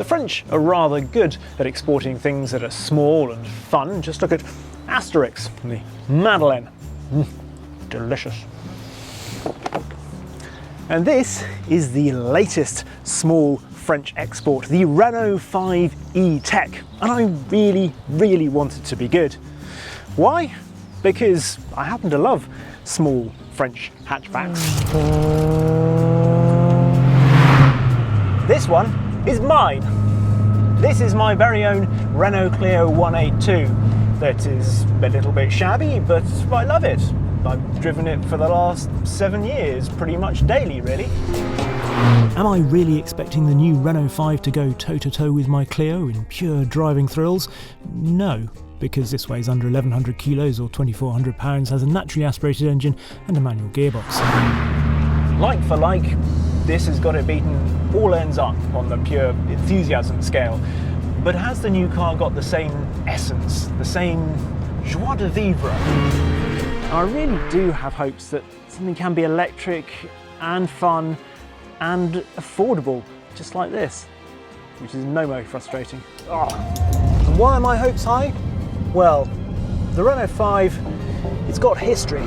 The French are rather good at exporting things that are small and fun. Just look at Asterix and the Madeleine. Delicious. And this is the latest small French export, the Renault 5 E-Tech. And I really want it to be good. Why? Because I happen to love small French hatchbacks. This one is mine. This is my very own Renault Clio 182 that is a little bit shabby, but I love it. I've driven it for the last 7 years, pretty much daily, really. Am I really expecting the new Renault 5 to go toe-to-toe with my Clio in pure driving thrills? No, because this weighs under 1,100 kilos or 2,400 pounds, has a naturally aspirated engine and a manual gearbox. Like for like, this has got it beaten all ends up on the pure enthusiasm scale. But has the new car got the same essence, the same joie de vivre? I really do have hopes that something can be electric and fun and affordable, just like this, which is no more frustrating. Oh. And why are my hopes high? Well, the Renault 5, it's got history.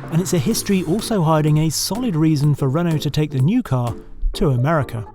And it's a history also hiding a solid reason for Renault to take the new car to America.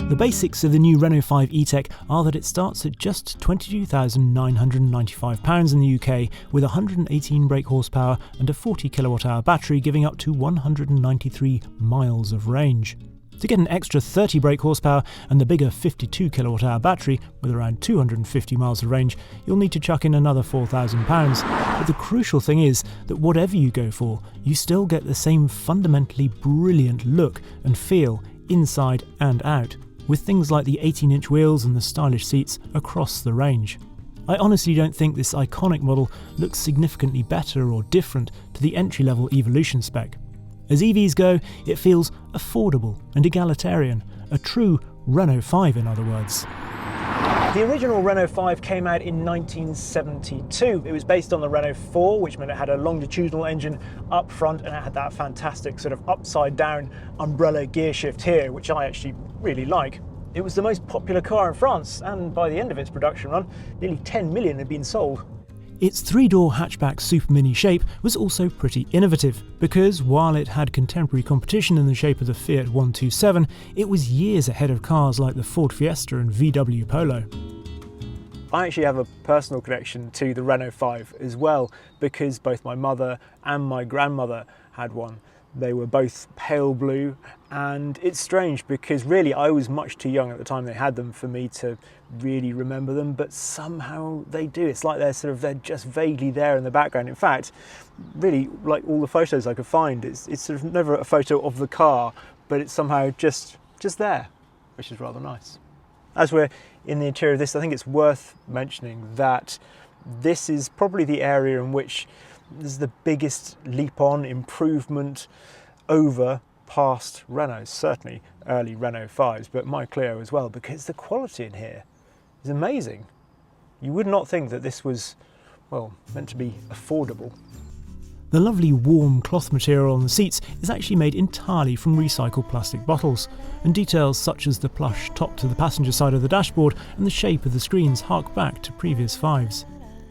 The basics of the new Renault 5 E-Tech are that it starts at just £22,995 in the UK with 118 brake horsepower and a 40 kilowatt-hour battery giving up to 193 miles of range. To get an extra 30 brake horsepower and the bigger 52 kilowatt-hour battery with around 250 miles of range, you'll need to chuck in another £4,000. But the crucial thing is that whatever you go for, you still get the same fundamentally brilliant look and feel inside and out, with things like the 18-inch wheels and the stylish seats across the range. I honestly don't think this iconic model looks significantly better or different to the entry-level Evolution spec. As EVs go, it feels affordable and egalitarian, a true Renault 5 in other words. The original Renault 5 came out in 1972. It was based on the Renault 4, which meant it had a longitudinal engine up front and it had that fantastic sort of upside down umbrella gear shift here, which I actually really like. It was the most popular car in France, and by the end of its production run, nearly 10 million had been sold. Its three-door hatchback Super Mini shape was also pretty innovative, because while it had contemporary competition in the shape of the Fiat 127, it was years ahead of cars like the Ford Fiesta and VW Polo. I actually have a personal connection to the Renault 5 as well, because both my mother and my grandmother had one. They were both pale blue, and it's strange because really I was much too young at the time they had them for me to really remember them, but somehow they do. It's like they're just vaguely there in the background. In fact, really, like all the photos I could find, it's sort of never a photo of the car, but it's somehow just there, which is rather nice. As we're in the interior of this, I think it's worth mentioning that this is probably the area in which there's the biggest leap on improvement over past Renaults, certainly early Renault 5s, but my Clio as well, because the quality in here is amazing. You would not think that this was, well, meant to be affordable. The lovely warm cloth material on the seats is actually made entirely from recycled plastic bottles, and details such as the plush top to the passenger side of the dashboard and the shape of the screens hark back to previous 5s.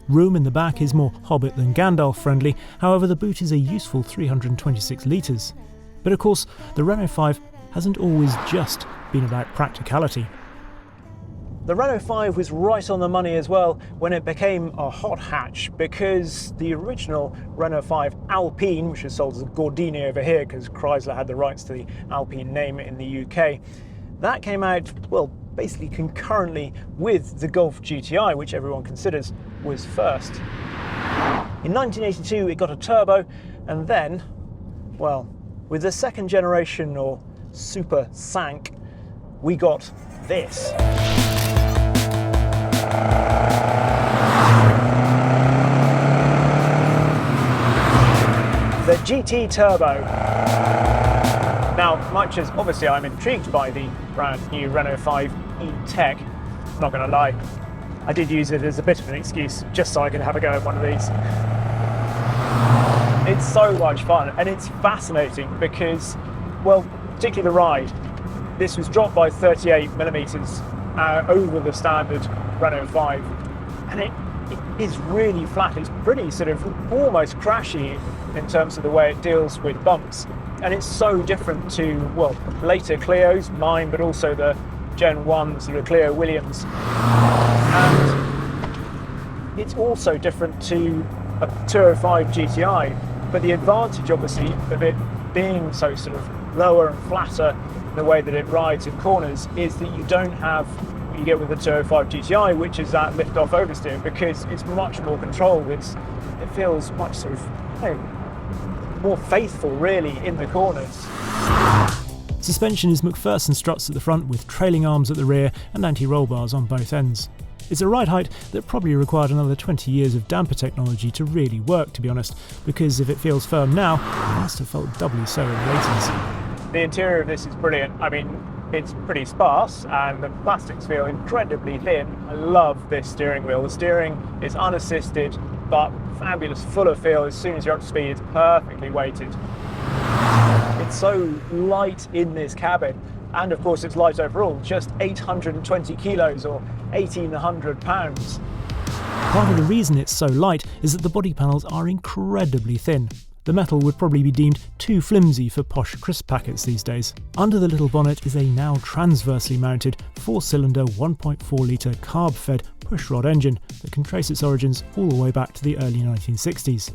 Room in the back is more Hobbit than Gandalf friendly, however the boot is a useful 326 litres. But of course, the Renault 5 hasn't always just been about practicality. The Renault 5 was right on the money as well when it became a hot hatch, because the original Renault 5 Alpine, which is sold as a Gordini over here because Chrysler had the rights to the Alpine name in the UK, that came out, well, basically concurrently with the Golf GTI, which everyone considers was first. In 1982 it got a turbo, and then, well, with the second generation or Super Cinq, we got this. The GT Turbo. Now, much as obviously I'm intrigued by the brand new Renault 5 E-Tech, not going to lie, I did use it as a bit of an excuse just so I could have a go at one of these. It's so much fun, and it's fascinating because, well, particularly the ride, this was dropped by 38mm over the standard Renault 5, and it is really flat. It's pretty sort of almost crashy in terms of the way it deals with bumps, and it's so different to, well, later Clios, mine, but also the Gen 1 sort of Clio Williams, and it's also different to a 205 GTI. But the advantage, obviously, of it being so sort of lower and flatter in the way that it rides in corners is that you don't have what you get with the 205 GTI, which is that lift-off oversteer, because it's much more controlled. It feels much sort of, you know, more faithful, really, in the corners. Suspension is McPherson struts at the front with trailing arms at the rear and anti-roll bars on both ends. It's a ride height that probably required another 20 years of damper technology to really work, to be honest, because if it feels firm now, it must have felt doubly so in the 80s. The interior of this is brilliant. I mean, it's pretty sparse and the plastics feel incredibly thin. I love this steering wheel. The steering is unassisted but fabulous, full of feel. As soon as you're up to speed, it's perfectly weighted. It's so light in this cabin, and of course it's light overall, just 820 kilos or 1,800 pounds. Part of the reason it's so light is that the body panels are incredibly thin. The metal would probably be deemed too flimsy for posh crisp packets these days. Under the little bonnet is a now transversely mounted 4-cylinder 1.4-litre carb-fed pushrod engine that can trace its origins all the way back to the early 1960s.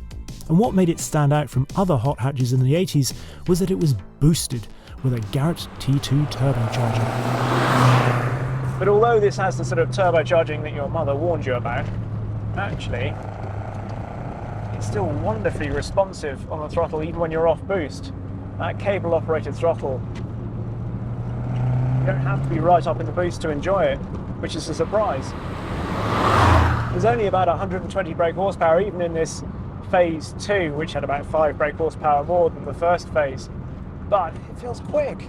And what made it stand out from other hot hatches in the 80s was that it was boosted with a Hagerty T2 turbocharger. But although this has the sort of turbocharging that your mother warned you about, actually, it's still wonderfully responsive on the throttle even when you're off boost. That cable-operated throttle, you don't have to be right up in the boost to enjoy it, which is a surprise. There's only about 120 brake horsepower even in this phase 2, which had about 5 brake horsepower more than the first phase, but it feels quick.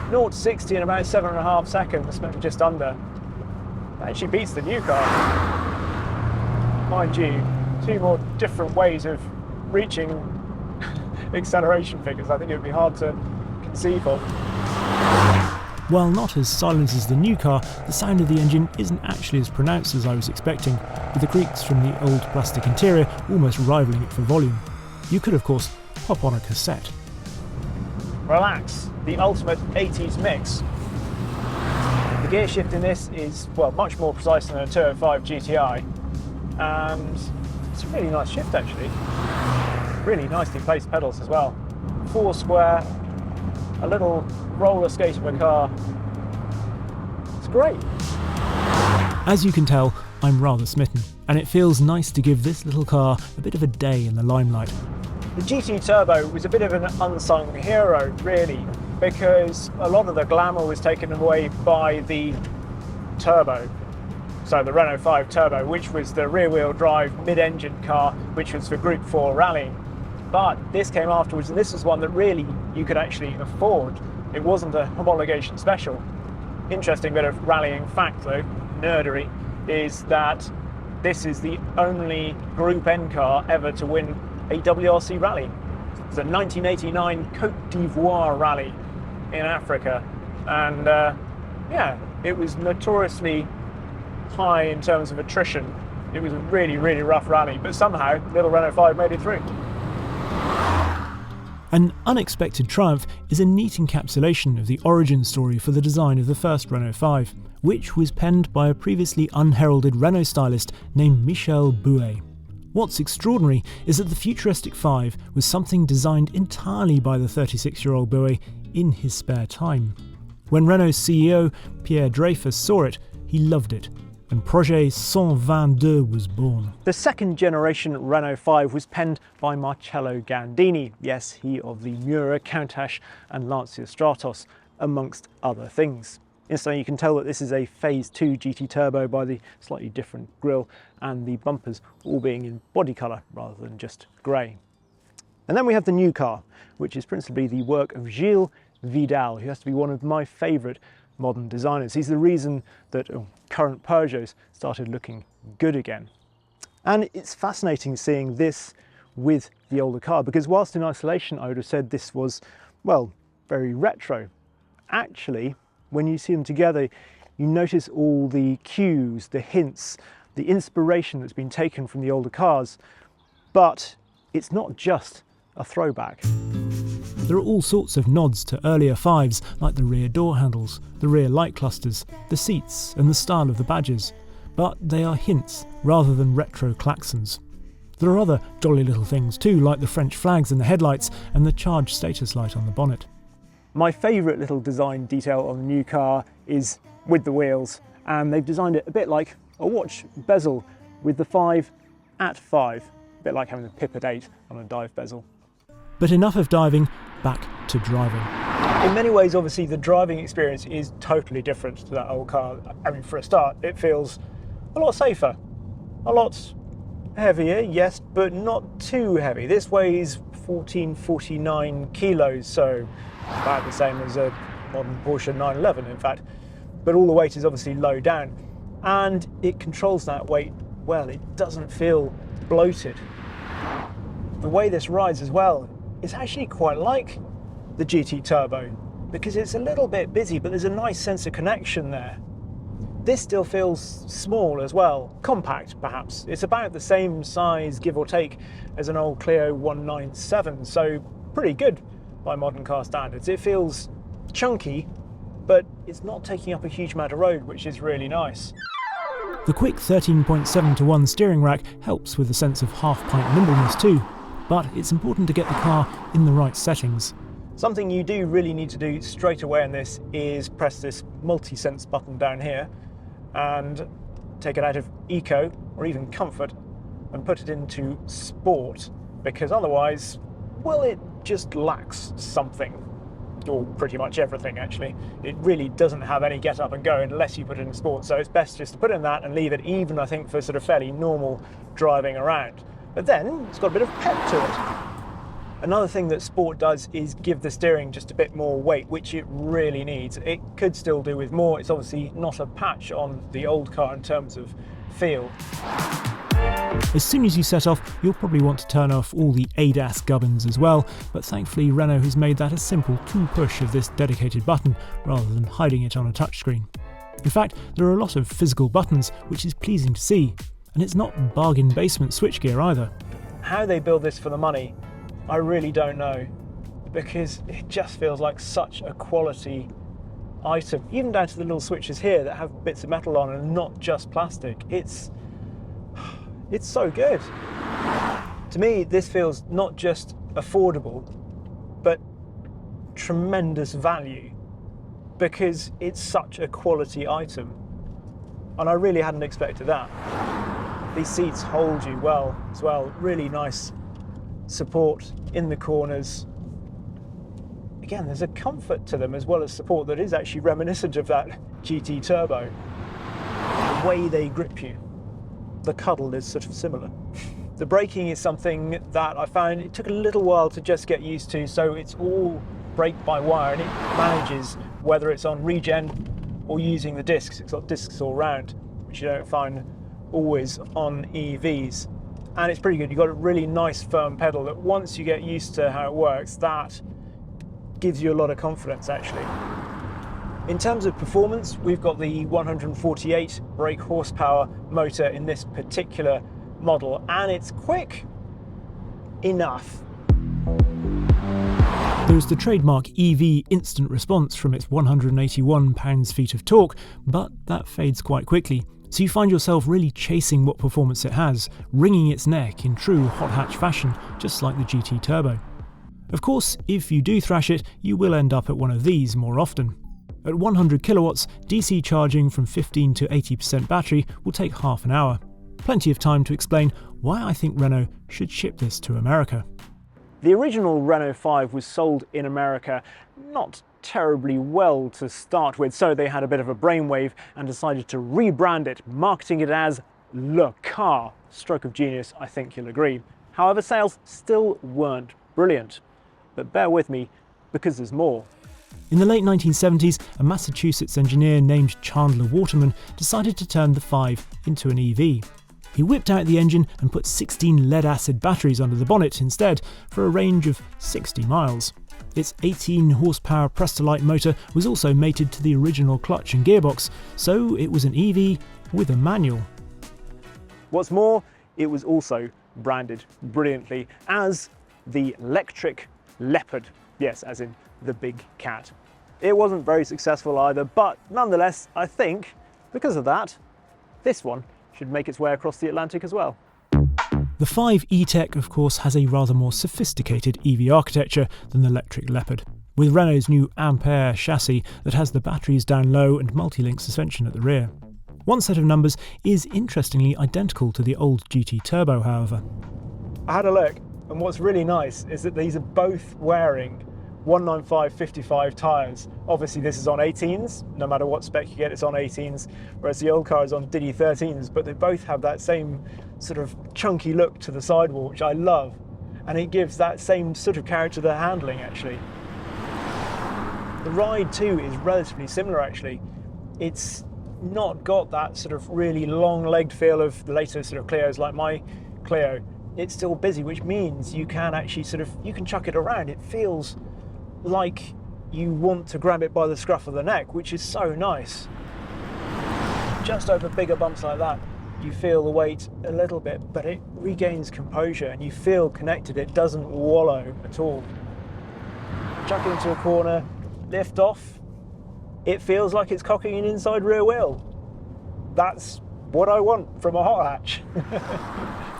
0 to 60 in about 7.5 seconds, maybe just under. That actually beats the new car. Mind you, 2 more different ways of reaching acceleration figures. I think it would be hard to conceive of. While not as silent as the new car, the sound of the engine isn't actually as pronounced as I was expecting, with the creaks from the old plastic interior almost rivaling it for volume. You could, of course, pop on a cassette. Relax, the ultimate 80s mix. The gear shift in this is, well, much more precise than a 205 GTI, and it's a really nice shift actually. Really nicely placed pedals as well. 4 square, a little roller skate of a car. It's great. As you can tell, I'm rather smitten, and it feels nice to give this little car a bit of a day in the limelight. The GT Turbo was a bit of an unsung hero, really, because a lot of the glamour was taken away by the Turbo. So the Renault 5 Turbo, which was the rear-wheel drive mid-engine car, which was for Group 4 rallying. But this came afterwards, and this is one that really you could actually afford. It wasn't a homologation special. Interesting bit of rallying fact though, nerdery, is that this is the only Group N car ever to win a WRC rally. It's a 1989 Côte d'Ivoire rally in Africa, and yeah, it was notoriously high in terms of attrition. It was a really, really rough rally, but somehow little Renault 5 made it through. An unexpected triumph is a neat encapsulation of the origin story for the design of the first Renault 5, which was penned by a previously unheralded Renault stylist named Michel Bouet. What's extraordinary is that the futuristic 5 was something designed entirely by the 36-year-old Bouet in his spare time. When Renault's CEO, Pierre Dreyfus, saw it, he loved it, and Projet 122 was born. The second generation Renault 5 was penned by Marcello Gandini, yes, he of the Miura, Countach and Lancia Stratos, amongst other things. Instantly you can tell that this is a Phase 2 GT Turbo by the slightly different grille and the bumpers all being in body colour rather than just grey. And then we have the new car, which is principally the work of Gilles Vidal, who has to be one of my favourite modern designers. He's the reason that, current Peugeots started looking good again. And it's fascinating seeing this with the older car, because whilst in isolation I would have said this was, well, very retro. Actually, when you see them together, you notice all the cues, the hints, the inspiration that's been taken from the older cars. But it's not just a throwback. There are all sorts of nods to earlier fives, like the rear door handles, the rear light clusters, the seats and the style of the badges. But they are hints rather than retro klaxons. There are other jolly little things too, like the French flags in the headlights and the charge status light on the bonnet. My favourite little design detail on the new car is with the wheels, and they've designed it a bit like a watch bezel with the 5 at 5, a bit like having the pip at 8 on a dive bezel. But enough of diving, back to driving. In many ways, obviously, the driving experience is totally different to that old car. I mean, for a start, it feels a lot safer, a lot heavier, yes, but not too heavy. This weighs 1449 kilos, so about the same as a modern Porsche 911, in fact. But all the weight is obviously low down, and it controls that weight well. It doesn't feel bloated. The way this rides as well is actually quite like the GT Turbo, because it's a little bit busy, but there's a nice sense of connection there. This still feels small as well, compact perhaps. It's about the same size, give or take, as an old Clio 197, so pretty good by modern car standards. It feels chunky, but it's not taking up a huge amount of road, which is really nice. The quick 13.7:1 steering rack helps with a sense of half-pint nimbleness too, but it's important to get the car in the right settings. Something you do really need to do straight away in this is press this multi-sense button down here and take it out of eco or even comfort and put it into sport, because otherwise, well, it just lacks something, or pretty much everything actually. It really doesn't have any get up and go unless you put it in sport, so it's best just to put it in that and leave it, even I think for sort of fairly normal driving around. But then it's got a bit of pep to it. Another thing that sport does is give the steering just a bit more weight, which it really needs. It could still do with more. It's obviously not a patch on the old car in terms of feel. As soon as you set off, you'll probably want to turn off all the ADAS gubbins as well, but thankfully Renault has made that a simple 2-push of this dedicated button, rather than hiding it on a touchscreen. In fact, there are a lot of physical buttons, which is pleasing to see, and it's not bargain basement switchgear either. How they build this for the money, I really don't know, because it just feels like such a quality item, even down to the little switches here that have bits of metal on and not just plastic. It's so good. To me, this feels not just affordable, but tremendous value, because it's such a quality item. And I really hadn't expected that. These seats hold you well as well. Really nice support in the corners. Again, there's a comfort to them as well as support that is actually reminiscent of that GT Turbo. The way they grip you, the cuddle is sort of similar. The braking is something that I found it took a little while to just get used to, so it's all brake by wire, and it manages whether it's on regen or using the discs. It's got discs all round, which you don't find always on EVs. And it's pretty good. You've got a really nice firm pedal that once you get used to how it works, that gives you a lot of confidence actually. In terms of performance, we've got the 148 brake horsepower motor in this particular model, and it's quick enough. There's the trademark EV instant response from its 181 pounds-feet of torque, but that fades quite quickly. So you find yourself really chasing what performance it has, wringing its neck in true hot hatch fashion, just like the GT Turbo. Of course, if you do thrash it, you will end up at one of these more often. At 100 kilowatts, DC charging from 15 to 80% battery will take half an hour. Plenty of time to explain why I think Renault should ship this to America. The original Renault 5 was sold in America not terribly well to start with, so they had a bit of a brainwave and decided to rebrand it, marketing it as Le Car. Stroke of genius, I think you'll agree. However, sales still weren't brilliant. But bear with me, because there's more. In the late 1970s, a Massachusetts engineer named Chandler Waterman decided to turn the 5 into an EV. He whipped out the engine and put 16 lead-acid batteries under the bonnet instead, for a range of 60 miles. Its 18-horsepower Prestolite motor was also mated to the original clutch and gearbox, so it was an EV with a manual. What's more, it was also branded brilliantly as the electric leopard. Yes, as in the big cat. It wasn't very successful either, but nonetheless, I think, because of that, this one should make its way across the Atlantic as well. The 5 E-Tech, of course, has a rather more sophisticated EV architecture than the electric Leopard, with Renault's new Ampere chassis that has the batteries down low and multi-link suspension at the rear. One set of numbers is interestingly identical to the old GT Turbo, however. I had a look, and what's really nice is that these are both wearing 195/55 tyres. Obviously this is on 18s, no matter what spec you get it's on 18s, whereas the old car is on Diddy 13s, but they both have that same sort of chunky look to the sidewall, which I love, and it gives that same sort of character to the handling actually. The ride too is relatively similar actually. It's not got that sort of really long-legged feel of the later sort of Clios like my Clio. It's still busy, which means you can actually you can chuck it around. It feels like you want to grab it by the scruff of the neck, which is so nice. Just over bigger bumps like that, you feel the weight a little bit, but it regains composure and you feel connected. It doesn't wallow at all. Chuck it into a corner, lift off, it feels like it's cocking an inside rear wheel. That's what I want from a hot hatch.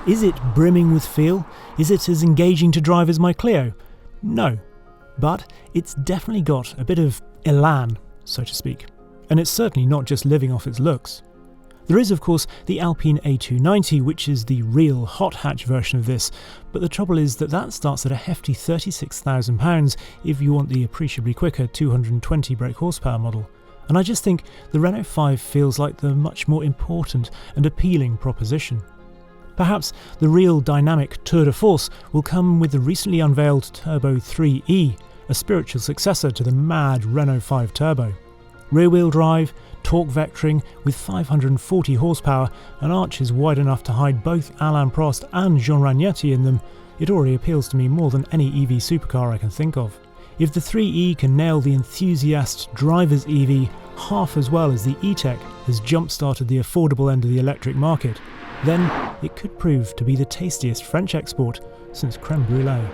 Is it brimming with feel? Is it as engaging to drive as my Clio? No. But it's definitely got a bit of elan, so to speak. And it's certainly not just living off its looks. There is, of course, the Alpine A290, which is the real hot hatch version of this, but the trouble is that starts at a hefty £36,000 if you want the appreciably quicker 220 brake horsepower model. And I just think the Renault 5 feels like the much more important and appealing proposition. Perhaps the real dynamic tour de force will come with the recently unveiled Turbo 3e, a spiritual successor to the mad Renault 5 Turbo. Rear-wheel drive, torque vectoring with 540 horsepower and arches wide enough to hide both Alain Prost and Jean Ragnetti in them, it already appeals to me more than any EV supercar I can think of. If the 3e can nail the enthusiast driver's EV half as well as the E-Tech has jump-started the affordable end of the electric market, then it could prove to be the tastiest French export since creme brulee.